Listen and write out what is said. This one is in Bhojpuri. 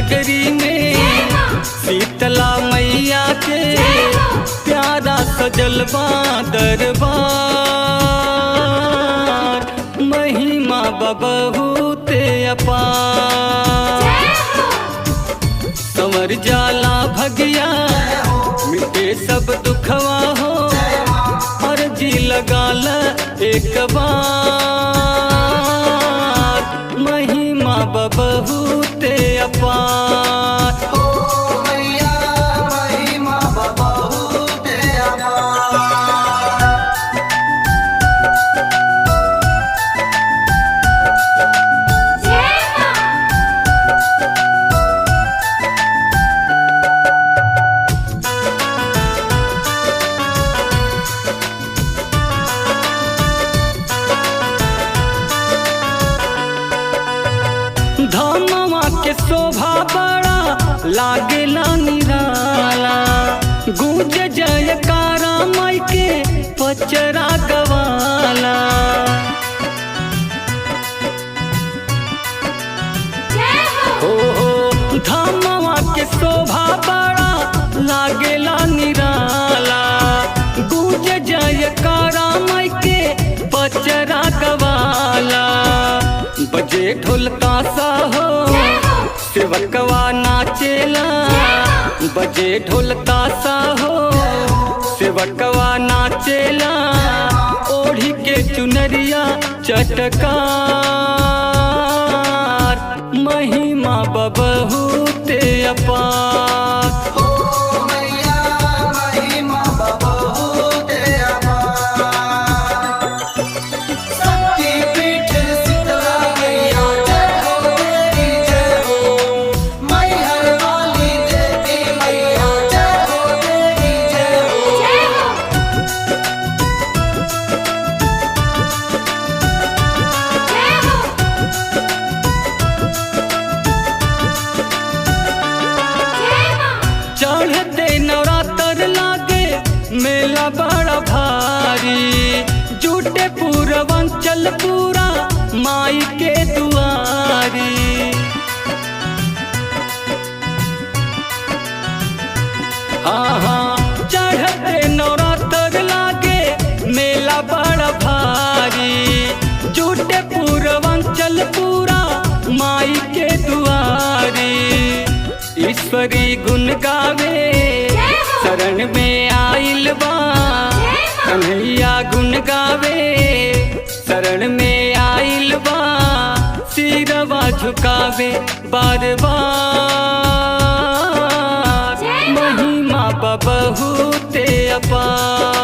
नगरी में शीतला मैया के प्यारा सजल बा दरबार। महिमा बहुते अपार। संवर जाला भगिया मिटे सब दुखवा हो और जी लगाल एक बार। महिमा बहुते अपार। धामवा के शोभा बड़ा लागेला निराला। गूंज जयकारा माई के पचरा गवाला। हो धामवा के शोभा बड़ा लागेला निराला। गूंज जयकारा माई के पचरा गवाला। बजे ढोलका सा हो सेवकवा नाचेला। बजे ढोलका सा हो सेवकवा नाचेला। ओढ़ी के चुनरिया चटकार। महिमा बहुते अपार। चढ़ते नवरात्र लागे मेला बड़ा भारी। जुटे पूर्वांचल पूरा माई के दुआरी। हाँ चढ़ते नवरात्र लागे मेला बड़ा भारी। जुटे पूर्वांचल पूरा माई के दुआरी। ईश्वरी गुण गावे शरण में आइल बा। कन्हैया गुण गावे शरण में आइल बा। सिरवा झुकावे बार बार। महिमा बहुते अपार।